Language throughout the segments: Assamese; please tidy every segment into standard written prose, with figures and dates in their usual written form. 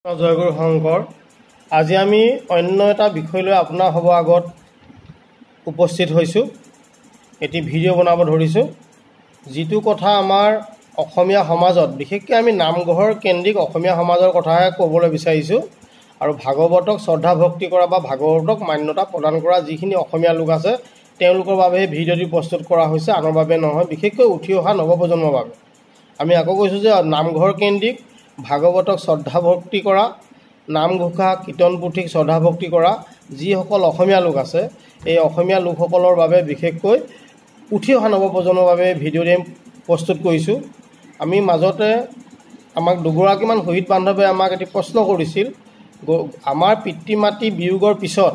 জয়গুৰু শংকৰ। আজি আমি অন্য এটা বিষয় লৈ আপোনাৰ হ'ব আগত উপস্থিত হৈছোঁ। এটি ভিডিঅ' বনাব ধৰিছোঁ, যিটো কথা আমাৰ অসমীয়া সমাজত, বিশেষকৈ আমি নামঘৰ কেন্দ্ৰিক অসমীয়া সমাজৰ কথাহে ক'বলৈ বিচাৰিছোঁ। আৰু ভাগৱতক শ্ৰদ্ধা ভক্তি কৰা বা ভাগৱতক মান্যতা প্ৰদান কৰা যিখিনি অসমীয়া লোক আছে, তেওঁলোকৰ বাবে এই ভিডিঅ'টি প্ৰস্তুত কৰা হৈছে, আনৰ বাবে নহয়, বিশেষকৈ উঠি অহা নৱপ্ৰজন্মৰ বাবে। আমি আকৌ কৈছোঁ যে নামঘৰ কেন্দ্ৰিক ভাগৱতক শ্ৰদ্ধা ভক্তি কৰা, নামঘোষা কীৰ্তন পুথিক শ্ৰদ্ধা ভক্তি কৰা যিসকল অসমীয়া লোক আছে, এই অসমীয়া লোকসকলৰ বাবে বিশেষকৈ উঠি অহা নৱপ্ৰজন্মৰ বাবে ভিডিঅ'টি প্ৰস্তুত কৰিছোঁ। আমি মাজতে আমাক দুগৰাকীমান শহীদ বান্ধৱে আমাক এটি প্ৰশ্ন কৰিছিল, আমাৰ পিতৃ মাতৃ বিয়োগৰ পিছত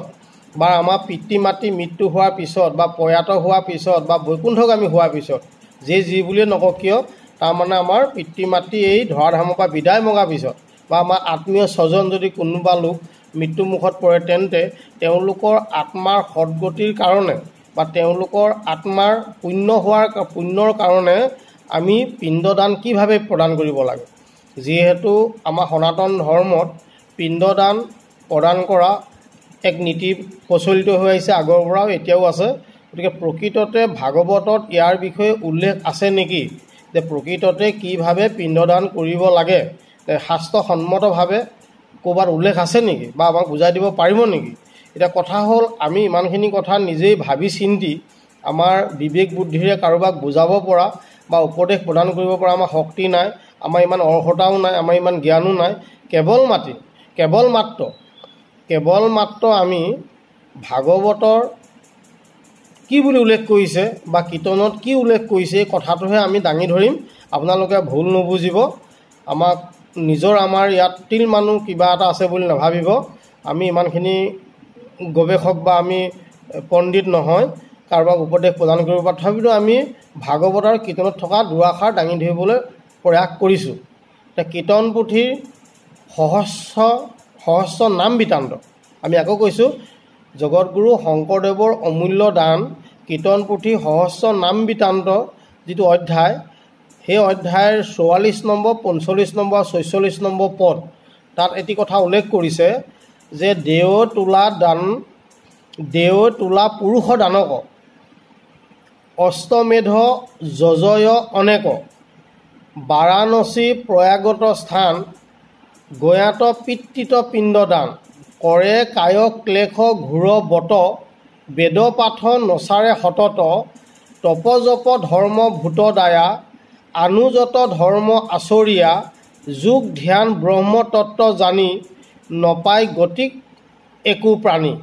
বা আমাৰ পিতৃ মাতৃ মৃত্যু হোৱাৰ পিছত বা প্ৰয়াত হোৱাৰ পিছত বা বৈকুণ্ঠগামী হোৱাৰ পিছত যি বুলিয়ে নকওঁ কিয়, তাৰমানে আমাৰ পিতৃ মাতৃ এই ধৰাধামৰ পৰা বিদায় মগাৰ পিছত বা আমাৰ আত্মীয় স্বজন যদি কোনোবা লোক মৃত্যুমুখত পৰে, তেন্তে তেওঁলোকৰ আত্মাৰ সদ্গতিৰ কাৰণে বা তেওঁলোকৰ আত্মাৰ পুণ্যৰ কাৰণে আমি পিণ্ডদান কিভাৱে প্ৰদান কৰিব লাগে। যিহেতু আমাৰ সনাতন ধৰ্মত পিণ্ডদান প্ৰদান কৰা এক নীতি প্ৰচলিত হৈ আহিছে, আগৰ পৰাও এতিয়াও আছে। গতিকে প্ৰকৃততে ভাগৱতত ইয়াৰ বিষয়ে উল্লেখ আছে নেকি, যে প্ৰকৃততে কিভাৱে পিণ্ডদান কৰিব লাগে, শাস্ত্ৰসন্মতভাৱে ক'ৰবাত উল্লেখ আছে নেকি বা আমাক বুজাই দিব পাৰিব নেকি। এতিয়া কথা হ'ল, আমি ইমানখিনি কথা নিজেই ভাবি চিন্তি আমাৰ বিবেক বুদ্ধিৰে কাৰোবাক বুজাব পৰা বা উপদেশ প্ৰদান কৰিব পৰা আমাৰ শক্তি নাই, আমাৰ ইমান অৰ্হতাও নাই, আমাৰ ইমান জ্ঞানো নাই। কেৱল মাত্ৰ আমি ভাগৱতৰ কি বুলি উল্লেখ কৰিছে বা কীৰ্তনত কি উল্লেখ কৰিছে, এই কথাটোহে আমি দাঙি ধৰিম। আপোনালোকে ভুল নুবুজিব, আমাৰ ইয়াত তিল মানুহ কিবা এটা আছে বুলি নাভাবিব। আমি ইমানখিনি গৱেষক বা আমি পণ্ডিত নহয় কাৰোবাক উপদেশ প্ৰদান কৰিব পৰা, তথাপিতো আমি ভাগৱত আৰু কীৰ্তনত থকা দুআষাৰ দাঙি ধৰিবলৈ প্ৰয়াস কৰিছোঁ। এতিয়া কীৰ্তন পুথিৰ সহস্ৰ নাম বৃত্তান্ত, আমি আকৌ কৈছোঁ, জগতগুৰু শংকৰদেৱৰ অমূল্য দান কীৰ্তন পুথি সহস্ৰ নাম বৃত্তান্ত যিটো অধ্যায়, সেই অধ্যায়ৰ 44 নম্বৰ, 45 নম্বৰ, 46 নম্বৰ পদ, তাত এটি কথা উল্লেখ কৰিছে যে দেৱ তোলা পুৰুষ দানক অষ্টমেধ যজয় অনেক, বাৰাণসী প্ৰয়াগত স্থান গয়াত পিতৃত পিণ্ডদান, কৰে কায় ক্লেশ ঘোৰ বত, বেদ পাঠ নচাৰে সতত, তপজপ ধৰ্ম ভূতদায়া, আনুজত ধৰ্ম আচৰীয়া, যোগ ধ্যান ব্ৰহ্মতত্ত্ব জানি, নপায় গতিক একো প্ৰাণী।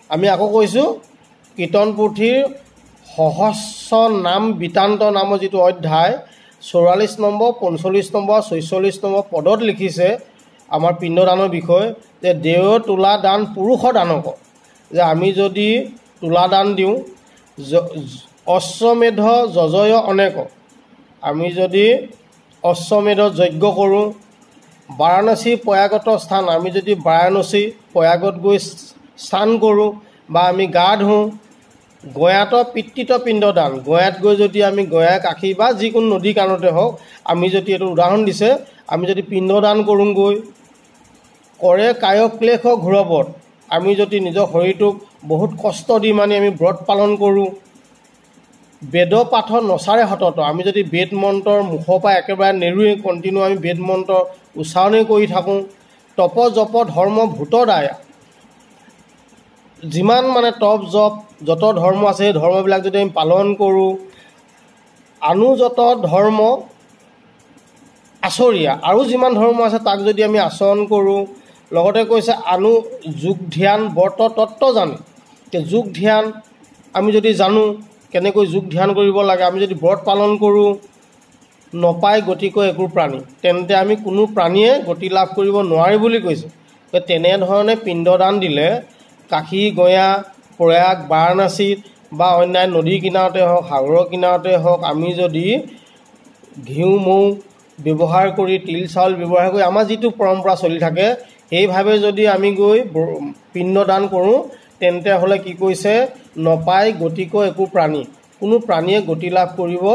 আমি আকৌ কৈছোঁ, কীৰ্তন পুথিৰ সহস্ৰ নাম বৃত্তান্ত নামৰ যিটো অধ্যায় 44 নম্বৰ, 45 নম্বৰ, 46 নম্বৰ পদত লিখিছে আমাৰ পিণ্ডদানৰ বিষয়ে, যে দেৱ তোলা দান পুৰুষ দানক, যে আমি যদি তোলা দান দিওঁ, অশ্বমেধ যজয় অনেক, আমি যদি অশ্বমেধ যজ্ঞ কৰোঁ, বাৰাণসী প্ৰয়াগত স্থান, আমি যদি বাৰাণসী প্ৰয়াগত গৈ স্নান কৰোঁ বা আমি গা ধুওঁ, গয়াত পিতৃত পিণ্ডদান, গয়াত গৈ যদি আমি গয়া কাষী বা যিকোনো নদী কাণতে হওক, আমি যদি এইটো উদাহৰণ দিছে, আমি যদি পিণ্ডদান কৰোঁগৈ, কৰে কায় ক্লেশ ঘোৰবত, আমি যদি নিজৰ শৰীৰটোক বহুত কষ্ট দি মানি আমি ব্ৰত পালন কৰোঁ, বেদ পাঠ নচাৰে সতত, আমি যদি বেদ মন্ত্ৰৰ মুখৰ পৰা একেবাৰে নেৰুৱে কণ্টিনিউ আমি বেদ মন্ত্ৰ উচ্চাৰণেই কৰি থাকোঁ, তপ জপ ধৰ্ম ভূতদায়া, যিমান মানে তপ জপ যত ধৰ্ম আছে সেই ধৰ্মবিলাক যদি আমি পালন কৰোঁ, আনুযত ধৰ্ম আচৰীয়া, আৰু যিমান ধৰ্ম আছে তাক যদি আমি আচৰণ কৰোঁ, লগতে কৈছে আনু যোগ ধ্যান ব্ৰত তত্ত্ব জানি, যোগ ধ্যান আমি যদি জানো কেনেকৈ যোগ ধ্যান কৰিব লাগে, আমি যদি ব্ৰত পালন কৰোঁ, নপায় গতিকৈ একো প্ৰাণী, তেন্তে আমি কোনো প্ৰাণীয়ে গতি লাভ কৰিব নোৱাৰি বুলি কৈছে। তেনেধৰণে পিণ্ডদান দিলে কাশী, গয়া, প্ৰয়াগ, বাৰাণসীত বা অন্যান্য নদীৰ কিনাৰতে হওক, সাগৰৰ কিনাৰতে হওক, আমি যদি ঘিউ মৌ ব্যৱহাৰ কৰি, তিল চাউল ব্যৱহাৰ কৰি আমাৰ যিটো পৰম্পৰা চলি থাকে, সেইভাৱে যদি আমি গৈ পিণ্ডদান কৰোঁ, তেন্তে হ'লে কি কৈছে, নপায় গতিকৈ একো প্ৰাণী, কোনো প্ৰাণীয়ে গতি লাভ কৰিব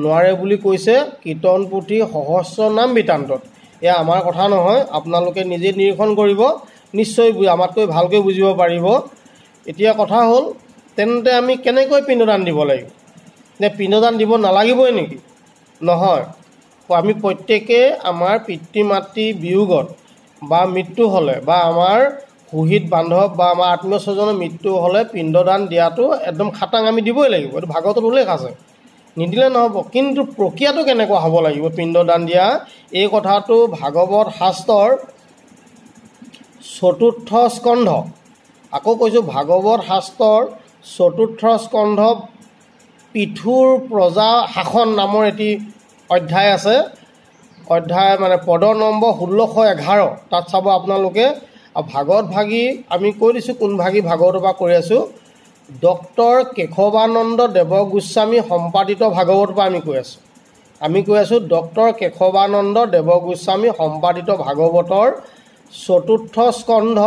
নোৱাৰে বুলি কৈছে কীৰ্তন পুথি সহস্ৰ নাম বৃত্তান্তত। এয়া আমাৰ কথা নহয়, আপোনালোকে নিজে নিৰীক্ষণ কৰিব, নিশ্চয় আমাতকৈ ভালকৈ বুজিব পাৰিব। এতিয়া কথা হ'ল, তেন্তে আমি কেনেকৈ পিণ্ডদান দিব লাগিব? নে পিণ্ডদান দিব নালাগিবই নেকি? নহয়, আমি প্ৰত্যেকেই আমাৰ পিতৃ মাতৃ বিয়োগত বা মৃত্যু হ'লে বা আমাৰ শহীদ বান্ধৱ বা আমাৰ আত্মীয় স্বজনৰ মৃত্যু হ'লে পিণ্ডদান দিয়াটো একদম খাটাং আমি দিবই লাগিব। এইটো ভাগৱতত উল্লেখ আছে, নিদিলে নহ'ব। কিন্তু প্ৰক্ৰিয়াটো কেনেকুৱা হ'ব লাগিব পিণ্ডদান দিয়া, এই কথাটো ভাগৱত শাস্ত্ৰৰ 4ৰ্থ স্কন্ধ, আকৌ কৈছোঁ ভাগৱত শাস্ত্ৰৰ 4ৰ্থ স্কন্ধ পিঠুৰ প্ৰজা শাসন নামৰ এটি অধ্যায় আছে। অধ্যায় মানে পদ নম্বৰ 1611, তাত চাব আপোনালোকে। ভাগৱত ভাগী আমি কৈ দিছোঁ কোন ভাগী ভাগৱতৰ পৰা কৰি আছোঁ। ডক্টৰ কেশৱানন্দ দেৱ গোস্বামী সম্পাদিত ভাগৱতৰ পৰা আমি কৈ আছোঁ। ডক্টৰ কেশৱানন্দ দেৱ গোস্বামী সম্পাদিত ভাগৱতৰ 4ৰ্থ স্কন্ধ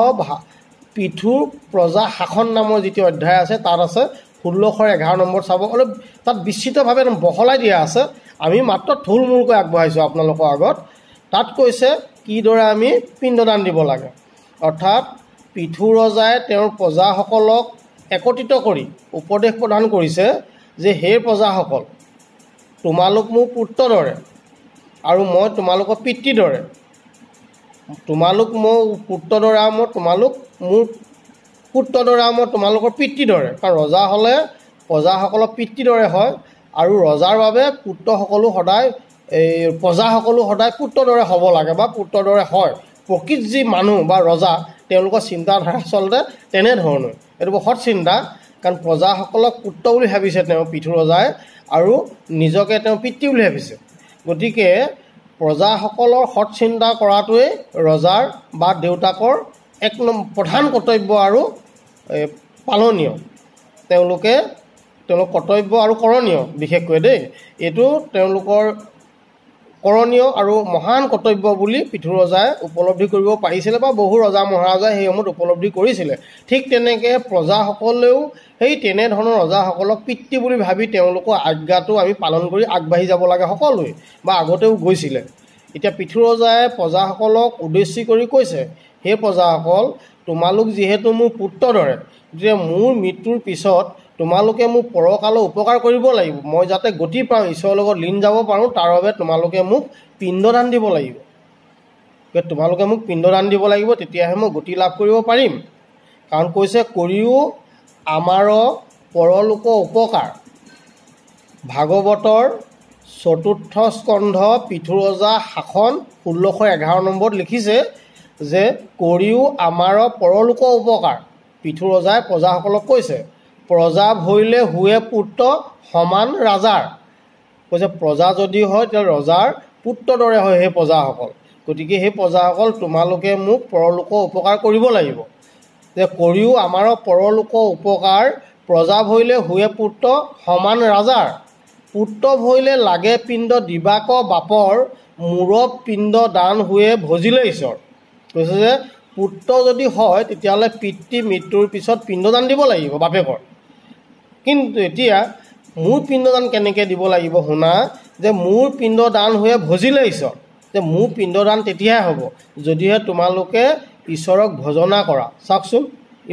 পিঠুৰ প্ৰজা শাসন নামৰ যিটো অধ্যায় আছে, তাত আছে 1611 নম্বৰ চাব। অলপ তাত বিস্তৃতভাৱে বহলাই দিয়া আছে, আমি মাত্ৰ থুলমূলকৈ আগবঢ়াইছোঁ আপোনালোকৰ আগত। তাত কৈছে কিদৰে আমি পিণ্ডদান দিব লাগে। অৰ্থাৎ পিঠু ৰজাই তেওঁৰ প্ৰজাসকলক একত্ৰিত কৰি উপদেশ প্ৰদান কৰিছে যে হে প্ৰজাসকল, তোমালোক মোৰ পুত্ৰৰ দৰে আৰু মই তোমালোকৰ পিতৃৰ দৰে। তোমালোক মোৰ পুত্ৰৰ দৰে আৰু মই তোমালোক মোৰ পুত্ৰৰ দৰে আৰু মই তোমালোকৰ পিতৃৰ দৰে। কাৰণ ৰজা হ'লে প্ৰজাসকলৰ পিতৃৰ দৰে হয়, আৰু ৰজাৰ বাবে পুত্ৰসকলো সদায় প্ৰজাসকলো সদায় পুত্ৰৰ দৰে হ'ব লাগে বা পুত্ৰৰ দৰে হয়। প্ৰকৃত যি মানুহ বা ৰজা, তেওঁলোকৰ চিন্তাধাৰা আচলতে তেনেধৰণৰ। এইটো বৰ সৎ চিন্তা, কাৰণ প্ৰজাসকলক পুত্ৰ বুলি ভাবিছে তেওঁ পিঠু ৰজাই, আৰু নিজকে তেওঁ পিতৃ বুলি ভাবিছে। গতিকে প্ৰজাসকলৰ সৎ চিন্তা কৰাটোৱেই ৰজাৰ বা দেউতাকৰ এক প্ৰধান কৰ্তব্য আৰু পালনীয়। তেওঁলোক কৰ্তব্য আৰু কৰণীয়, বিশেষকৈ দেই, এইটো তেওঁলোকৰ কৰণীয় আৰু মহান কৰ্তব্য বুলি পিঠু ৰজাই উপলব্ধি কৰিব পাৰিছিলে বা বহু ৰজা মহাৰজাই সেই সময়ত উপলব্ধি কৰিছিলে। ঠিক তেনেকৈ প্ৰজাসকলেও সেই তেনেধৰণৰ ৰজাসকলক পিতৃ বুলি ভাবি তেওঁলোকৰ আজ্ঞাটো আমি পালন কৰি আগবাঢ়ি যাব লাগে সকলোৱে, বা আগতেও গৈছিলে। এতিয়া পিঠু ৰজাই প্ৰজাসকলক উদ্দেশ্যি কৰি কৈছে, সেই প্ৰজাসকল, তোমালোক যিহেতু মোৰ পুত্ৰৰ দৰে, গতিকে মোৰ মৃত্যুৰ পিছত তোমালোকে মোক পৰকালৰ উপকাৰ কৰিব লাগিব। মই যাতে গতি পাওঁ, ঈশ্বৰৰ লগত লীন যাব পাৰোঁ, তাৰ বাবে তোমালোকে মোক পিণ্ডদান দিব লাগিব। তেতিয়াহে মই গতি লাভ কৰিব পাৰিম। কাৰণ কৈছে, কৰিও আমাৰ পৰলোকৰ উপকাৰ। ভাগৱতৰ 4ৰ্থ স্কন্ধ পিঠু ৰজা শাসন 1611 নম্বৰত লিখিছে যে কৰিও আমাৰ পৰলোকৰ উপকাৰ। পিঠু ৰজাই প্ৰজাসকলক কৈছে, প্ৰজা ভৰিলে হুৱে পুত্ৰ সমান ৰাজাৰ। কৈছে প্ৰজা যদি হয় তেতিয়া ৰজাৰ পুত্ৰৰ দৰে হয় সেই প্ৰজাসকল। গতিকে সেই প্ৰজাসকল তোমালোকে মোক পৰলোকৰ উপকাৰ কৰিব লাগিব। যে কৰিও আমাৰ পৰলোকৰ উপকাৰ, প্ৰজা ভৰিলে হুৱে পুত্ৰ সমান ৰাজাৰ। পুত্ৰ ভৰিলে লাগে পিণ্ড দিবাক বাপৰ, মূৰব পিণ্ড দান হুৱে ভজিলে ঈশ্বৰ। কৈছে যে পুত্ৰ যদি হয় তেতিয়াহ'লে পিতৃ মৃত্যুৰ পিছত পিণ্ডদান দিব লাগিব বাপেকৰ। কিন্তু এতিয়া মোৰ পিণ্ডদান কেনেকৈ দিব লাগিব শুনা, যে মোৰ পিণ্ডদান হৈ ভজিলে ঈশ্বৰ। যে মোৰ পিণ্ডদান তেতিয়াহে হ'ব যদিহে তোমালোকে ঈশ্বৰক ভজনা কৰা। চাওকচোন,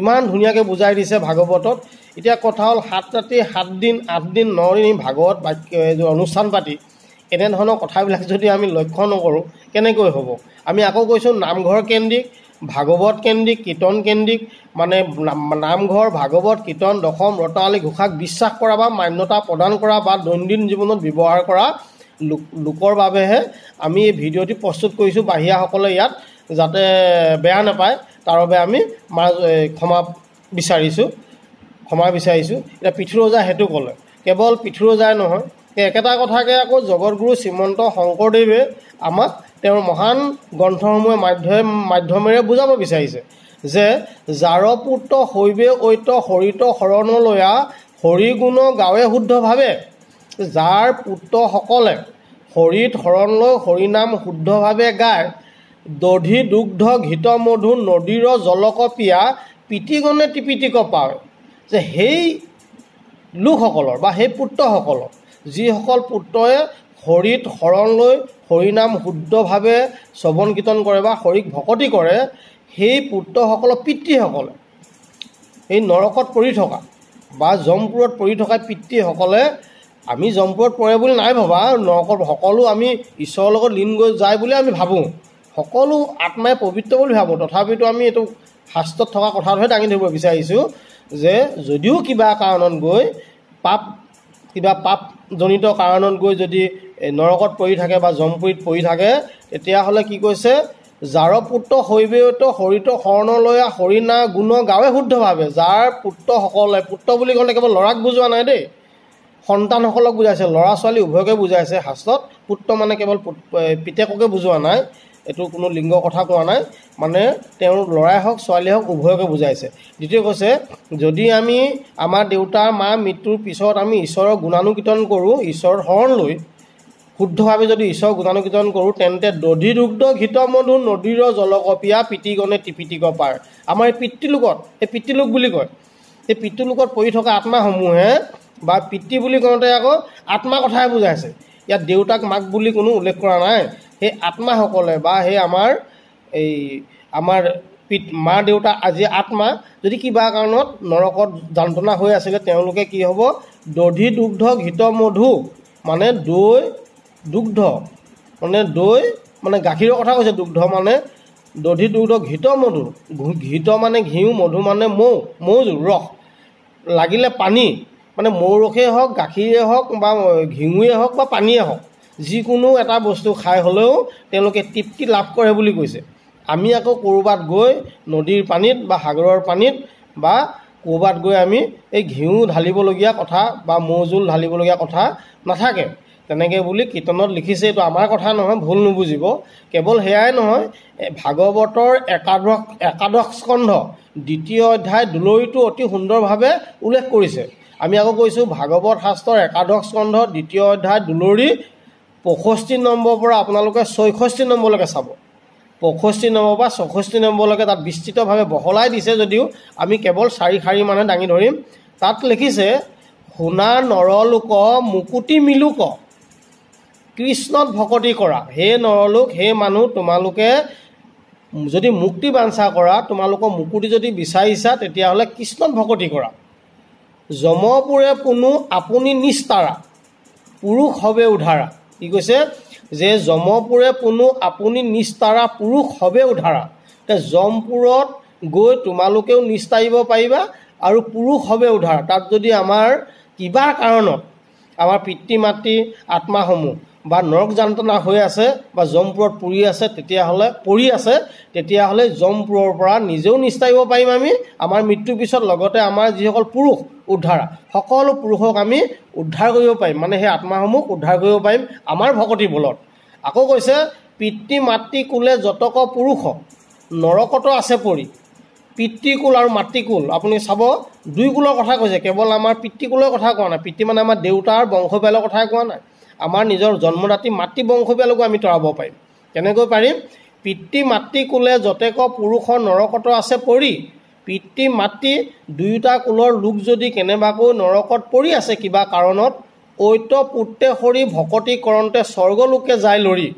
ইমান ধুনীয়াকৈ বুজাই দিছে ভাগৱতত। এতিয়া কথা হ'ল 7 ৰাতি 7 দিন 8 দিন 9 দিন ভাগৱত বাক্য অনুষ্ঠান পাতি এনেধৰণৰ কথাবিলাক যদি আমি লক্ষ্য নকৰোঁ কেনেকৈ হ'ব? আমি আকৌ কৈছোঁ নামঘৰ কেন্দ্ৰিক, ভাগৱত কেন্দ্ৰিক, কীৰ্তন কেন্দ্ৰিক, মানে নামঘৰ, ভাগৱত, কীৰ্তন, দশম, ৰত্নাৱলী ঘোষাক বিশ্বাস কৰা বা মান্যতা প্ৰদান কৰা বা দৈনন্দিন জীৱনত ব্যৱহাৰ কৰা লোকৰ বাবেহে আমি এই ভিডিঅ'টি প্ৰস্তুত কৰিছোঁ। বাহিৰাসকলে ইয়াত যাতে বেয়া নাপায় তাৰ বাবে আমি ক্ষমা বিচাৰিছোঁ। এতিয়া পিঠু ৰজাই সেইটো ক'লে। কেৱল পিঠু ৰজাই নহয়, একেটা কথাকে আকৌ জগতগুৰু শ্ৰীমন্ত শংকৰদেৱে আমাক তেওঁৰ মহান গ্ৰন্থসমূহে মাধ্যমেৰে বুজাব বিচাৰিছে যে যাৰ পুত্ৰ শৈৱে ঐত হৰিত শৰণ লয়া, হৰি গুণ গাৱে শুদ্ধভাৱে। যাৰ পুত্ৰসকলে হৰিত শৰণ লৈ হৰিনাম শুদ্ধভাৱে গায়, দধি দুগ্ধ ঘৃত মধু নদীৰ জলক পিয়া, পিতিগণে ত্ৰিপিটিক পায়। যে সেই লোকসকলৰ বা সেই পুত্ৰসকলৰ, যিসকল পুত্ৰই হৰিত শৰণ লৈ হৰিনাম শুদ্ধভাৱে শ্ৰৱণ কীৰ্তন কৰে বা হৰিক ভকতি কৰে, সেই পুত্ৰসকলৰ পিতৃসকলে, এই নৰকত পৰি থকা বা যমপুৰত পৰি থকা পিতৃসকলে, আমি যমপুৰত পৰে বুলি নাই ভবা, নৰকত সকলো আমি ঈশ্বৰৰ লগত লীন গৈ যায় বুলি আমি ভাবোঁ, সকলো আত্মাই পবিত্ৰ বুলি ভাবোঁ। তথাপিতো আমি এইটো শাস্ত্ৰত থকা কথাটোহে দাঙি ধৰিব বিচাৰিছোঁ যে যদিও কিবা কাৰণত গৈ কিবা পাপজনিত কাৰণত গৈ যদি নৰকত পৰি থাকে বা যমপুৰীত পৰি থাকে, তেতিয়াহ'লে কি কৈছে, যাৰ পুত্ৰ শৈৱেত হৰিত শৰণ লয়া হৰিনা গুণ গাৱে শুদ্ধভাৱে। যাৰ পুত্ৰসকলে, পুত্ৰ বুলি ক'লে কেৱল ল'ৰাক বুজোৱা নাই দেই, সন্তানসকলক বুজাইছে, ল'ৰা ছোৱালী উভয়কে বুজাইছে শাস্ত্ৰত। পুত্ৰ মানে কেৱল পিতেককে বুজোৱা নাই, এইটো কোনো লিংগ কথা কোৱা নাই, মানে তেওঁৰ ল'ৰাই হওক ছোৱালী হওক উভয়কে বুজাইছে। দ্বিতীয় কৈছে, যদি আমি আমাৰ দেউতা মা মৃত্যুৰ পিছত আমি ঈশ্বৰৰ গুণানুকীৰ্তন কৰোঁ, ঈশ্বৰৰ শৰণ লৈ শুদ্ধভাৱে যদি ঈশ্বৰৰ গুণানুকীৰ্তন কৰোঁ, তেন্তে দধি দুগ্ধ ঘৃত মধু নদীৰ জলকপিয়া পিতিগণে ত্ৰিপিতিক পাৰ। আমাৰ এই পিতৃলোকত, এই পিতৃলোক বুলি কয়, এই পিতৃলোকত পৰি থকা আত্মাসমূহে বা পিতৃ বুলি কওঁতে আকৌ আত্মাৰ কথাই বুজাইছে। ইয়াত দেউতাক মাক বুলি কোনো উল্লেখ কৰা নাই। সেই আত্মাসকলে বা সেই আমাৰ মা দেউতা আজি আত্মা যদি কিবা কাৰণত নৰকত যন্ত্ৰণা হৈ আছিলে, তেওঁলোকে কি হ'ব, দধি দুগ্ধ ঘৃত মধু মানে দৈ, দুগ্ধ মানে দৈ মানে গাখীৰৰ কথা কৈছে, দুগ্ধ মানে দধি দুগ্ধ ঘৃত মধু, ঘৃত মানে ঘিউ, মধু মানে মৌজোল ৰস, লাগিলে পানী মানে মৌ ৰসেই হওক, গাখীৰেই হওক বা ঘিউৱে হওক বা পানীয়ে হওক, যিকোনো এটা বস্তু খাই হ'লেও তেওঁলোকে তৃপ্তি লাভ কৰে বুলি কৈছে। আমি আকৌ ক'ৰবাত গৈ নদীৰ পানীত বা সাগৰৰ পানীত বা ক'ৰবাত গৈ আমি এই ঘিউ ঢালিবলগীয়া কথা বা মৌজোল ঢালিবলগীয়া কথা নাথাকে। তেনেকৈ বুলি কীৰ্তনত লিখিছে, এইটো আমাৰ কথা নহয়, ভুল নুবুজিব। কেৱল সেয়াই নহয়, ভাগৱতৰ একাদশ স্কন্ধ 2য় অধ্যায় দুলৰিটো অতি সুন্দৰভাৱে উল্লেখ কৰিছে। আমি আকৌ কৈছোঁ, ভাগৱত শাস্ত্ৰৰ একাদশ স্কন্ধ 2য় অধ্যায় দুলৰি 65 নম্বৰৰ পৰা আপোনালোকে 66 নম্বৰলৈকে চাব। 65 নম্বৰ পৰা 64 নম্বৰলৈকে তাত বিস্তৃতভাৱে বহলাই দিছে, যদিও আমি কেৱল 4 শাৰী মানে দাঙি ধৰিম। তাত লিখিছে, শুনা নৰলোক মুকুতি মিলোক কৃষ্ণত ভকতি কৰা। হে নৰলোক, হে মানুহ, তোমালোকে যদি মুক্তি বাঞ্ছা কৰা, তোমালোকৰ মুকুতি যদি বিচাৰিছা, তেতিয়াহ'লে কৃষ্ণত ভকতি কৰা। যমপুৰে পুনু আপুনি নিস্তাৰা, পুৰুষ হবে উধাৰা। কি কৈছে যে যমপুৰে পুনু আপুনি নিস্তাৰা, পুৰুষ হবে উধাৰা। যমপুৰত গৈ তোমালোকেও নিস্তাৰিব পাৰিবা আৰু পুৰুষ হবে উধাৰা। তাত যদি আমাৰ কিবা কাৰণত আমাৰ পিতৃ মাতৃ আত্মাসমূহ বা নৰক যন্ত্ৰণা হৈ আছে বা যমপুৰত পৰি আছে, তেতিয়াহ'লে যমপুৰৰ পৰা নিজেও নিস্তাৰিব পাৰিম আমি আমাৰ মৃত্যুৰ পিছত। লগতে আমাৰ যিসকল পুৰুষ উদ্ধাৰা, সকলো পুৰুষক আমি উদ্ধাৰ কৰিব পাৰিম, মানে সেই আত্মাসমূহ উদ্ধাৰ কৰিব পাৰিম আমাৰ ভকতিৰ বলত। আকৌ কৈছে, পিতৃ মাতৃ কুলে যতক পুৰুষ নৰকত আছে পৰি। পিতৃকুল আৰু মাতৃকুল আপুনি চাব, 2 কুলৰ কথা কৈছে, কেৱল আমাৰ পিতৃকুলৰ কথা কোৱা নাই। পিতৃ মানে আমাৰ দেউতাৰ বংশবিয়ালৰ কথাই কোৱা নাই, আমাৰ নিজৰ জন্মদাতী মাতৃ বংশবিয়ালকো আমি তৰাব পাৰিম। কেনেকৈ পাৰিম? পিতৃ মাতৃ কুলে যতেক পুৰুষ নৰকত আছে পৰি। পিতৃ মাতৃ দুয়োটা কুলৰ লোক যদি কেনেবাকৈ নৰকত পৰি আছে কিবা কাৰণত, ঐত পুত্ৰে সৰি ভকতি কৰোঁতে স্বৰ্গলোকে যায় লৰি।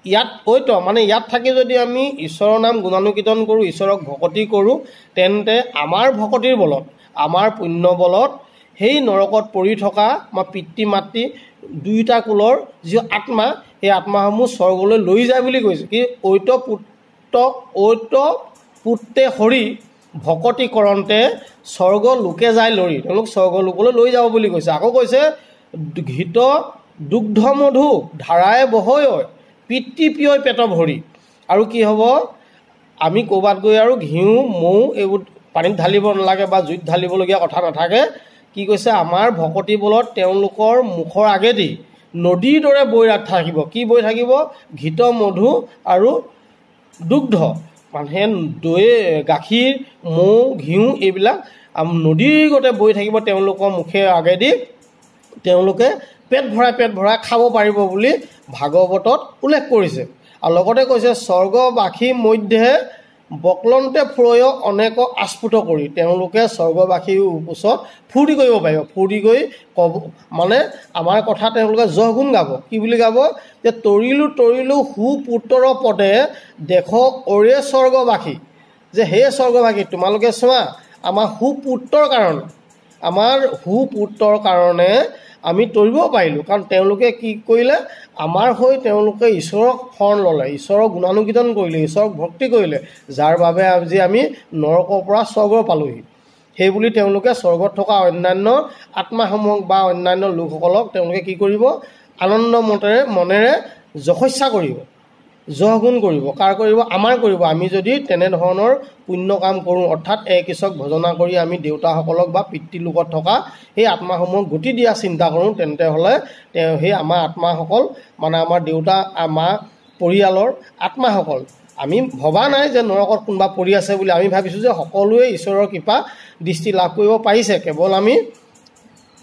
ইয়াত থাকি যদি আমি ঈশ্বৰৰ নাম গুণানুকীৰ্তন কৰোঁ, ঈশ্বৰক ভকতি কৰোঁ, তেন্তে আমাৰ ভকতিৰ বলত, আমাৰ পুণ্য বলত সেই নৰকত পৰি থকা আমাৰ পিতৃ মাতৃ দুয়োটা কুলৰ যি আত্মা, সেই আত্মাসমূহ স্বৰ্গলৈ লৈ যায় বুলি কৈছে। কি ঐত পুত্ৰে সৰি ভকতি কৰোঁতে স্বৰ্গ লোকে যায় লৰি, তেওঁলোক স্বৰ্গলোকলৈ লৈ যাব বুলি কৈছে। আকৌ কৈছে, ঘৃত দুগ্ধ মধু ধাৰাই বহৈ পিতৃপ্ৰিয় পেট ভৰি। আৰু কি হ'ব, আমি ক'ৰবাত গৈ আৰু ঘিউ মৌ এইবোৰ পানীত ঢালিব নালাগে বা জুইত ঢালিবলগীয়া কথা নাথাকে। কি কৈছে, আমাৰ ভকতি বলত তেওঁলোকৰ মুখৰ আগেদি নদীৰ দৰে বৈ থাকিব। কি বৈ থাকিব? ঘৃত মধু আৰু দুগ্ধ, মানে দৈ, গাখীৰ, মৌ, ঘিউ এইবিলাক নদীৰ গতে বৈ থাকিব তেওঁলোকৰ মুখে আগেদি। তেওঁলোকে পেট ভৰাই খাব পাৰিব বুলি ভাগৱতত উল্লেখ কৰিছে। আৰু লগতে কৈছে, স্বৰ্গবাসী মধ্যে বক্লন্তে ফুৰয় অনেক আস্ফুট কৰি তেওঁলোকে স্বৰ্গবাসীৰ ওচৰত ফূৰ্তি কৰিব পাৰিব ফূৰ্তি কৰি ক'ব মানে আমাৰ কথা তেওঁলোকে জহগুণ গাব কি বুলি গাব যে তৰিলো সুপুত্ৰৰ পদে দেখ অৰে স্বৰ্গবাসী যে হে স্বৰ্গবাসী তোমালোকে চোৱা আমাৰ সুপুত্ৰৰ কাৰণে আমি তৰিব পাৰিলোঁ কাৰণ তেওঁলোকে কি কৰিলে আমাৰ হৈ তেওঁলোকে ঈশ্বৰক শৰণ ল'লে ঈশ্বৰক গুণানুকীৰ্তন কৰিলে ঈশ্বৰক ভক্তি কৰিলে যাৰ বাবে আজি আমি নৰকৰ পৰা স্বৰ্গ পালোহি সেইবুলি তেওঁলোকে স্বৰ্গত থকা অন্যান্য আত্মাসমূহক বা অন্যান্য লোকসকলক তেওঁলোকে কি কৰিব আনন্দ মনেৰে যশস্যা কৰিব জহগুণ কৰিব কাৰ কৰিব আমাৰ কৰিব আমি যদি তেনেধৰণৰ পুণ্য কাম কৰোঁ অৰ্থাৎ এক ঈশ্বৰক ভজনা কৰি আমি দেউতাসকলক বা পিতৃলোকত থকা সেই আত্মাসমূহক গতি দিয়া চিন্তা কৰোঁ তেন্তে হ'লে সেই আমাৰ আত্মাসকল মানে আমাৰ দেউতা মা পৰিয়ালৰ আত্মাসকল আমি ভবা নাই যে নৰকত কোনোবা পৰি আছে বুলি আমি ভাবিছোঁ যে সকলোৱে ঈশ্বৰৰ কৃপা দৃষ্টি লাভ কৰিব পাৰিছে কেৱল আমি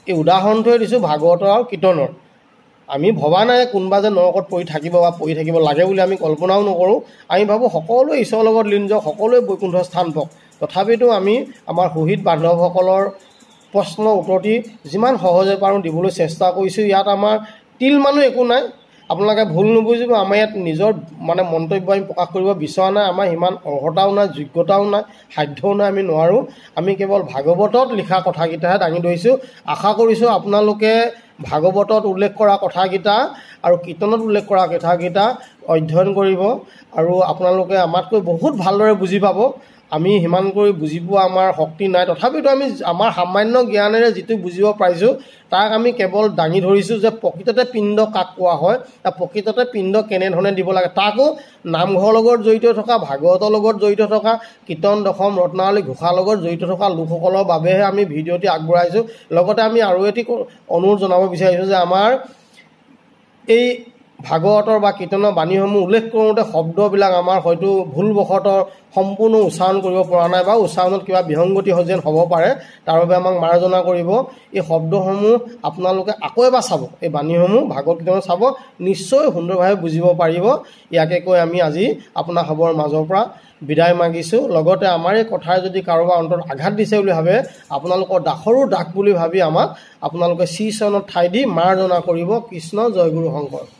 এই উদাহৰণটোৱে দিছোঁ ভাগৱতৰ আৰু কীৰ্তনৰ আমি ভবা নাই কোনোবা যে নৰকত পৰি থাকিব বা পৰি থাকিব লাগে বুলি আমি কল্পনাও নকৰোঁ আমি ভাবোঁ সকলোৱে ঈশ্বৰৰ লগত লীন যাওক সকলোৱে বৈকুণ্ঠ স্থান পাওক তথাপিতো আমি আমাৰ শহীদ বান্ধৱসকলৰ প্ৰশ্ন উত্তৰটি যিমান সহজে পাৰোঁ দিবলৈ চেষ্টা কৰিছোঁ ইয়াত আমাৰ তিল মানুহ একো নাই আপোনালোকে ভুল নুবুজিব আমাৰ ইয়াত নিজৰ মানে মন্তব্য আমি প্ৰকাশ কৰিব বিচৰা নাই আমাৰ সিমান অৰ্হতাও নাই যোগ্যতাও নাই সাধ্যও নাই আমি নোৱাৰোঁ আমি কেৱল ভাগৱতত লিখা কথাকেইটাহে দাঙি ধৰিছোঁ আশা কৰিছোঁ আপোনালোকে ভাগৱতত উল্লেখ কৰা কথাকেইটা আৰু কীৰ্তনত উল্লেখ কৰা কথাকেইটা অধ্যয়ন কৰিব আৰু আপোনালোকে আমাতকৈ বহুত ভালদৰে বুজি পাব আমি সিমান কৰি বুজি পোৱা আমাৰ শক্তি নাই তথাপিতো আমি আমাৰ সামান্য জ্ঞানেৰে যিটো বুজিব পাৰিছোঁ তাক আমি কেৱল দাঙি ধৰিছোঁ যে প্ৰকৃততে পিণ্ড কাক কোৱা হয় বা প্ৰকৃততে পিণ্ড কেনেধৰণে দিব লাগে তাকো নামঘৰৰ লগত জড়িত থকা ভাগৱতৰ লগত জড়িত থকা কীৰ্তন দশম ৰত্নাৱলী ঘোষাৰ লগত জড়িত থকা লোকসকলৰ বাবেহে আমি ভিডিঅ'টি আগবঢ়াইছোঁ লগতে আমি আৰু এটি অনুৰোধ জনাব বিচাৰিছোঁ যে আমাৰ এই ভাগৱতৰ বা কীৰ্তনৰ বাণীসমূহ উল্লেখ কৰোঁতে শব্দবিলাক আমাৰ হয়তো ভুলবশতঃ সম্পূৰ্ণ উচ্চাৰণ কৰিব পৰা নাই বা উচ্চাৰণত কিবা বিসংগতি যেন হ'ব পাৰে তাৰ বাবে আমাক মাৰ্জনা কৰিব এই শব্দসমূহ আপোনালোকে আকৌ এবাৰ চাব এই বাণীসমূহ ভাগৱত কীৰ্তনত চাব নিশ্চয় সুন্দৰভাৱে বুজিব পাৰিব ইয়াকে কৈ আমি আজি আপোনাৰ খবৰ মাজৰ পৰা বিদায় মাগিছোঁ লগতে আমাৰ এই কথাই যদি কাৰোবাৰ অন্তৰত আঘাত দিছে বুলি ভাবে আপোনালোকৰ দাসৰো দাস বুলি ভাবি আমাক আপোনালোকে শ্ৰীচৰণত ঠাই দি মাৰ্জনা কৰিব কৃষ্ণ জয় গুৰু শংকৰ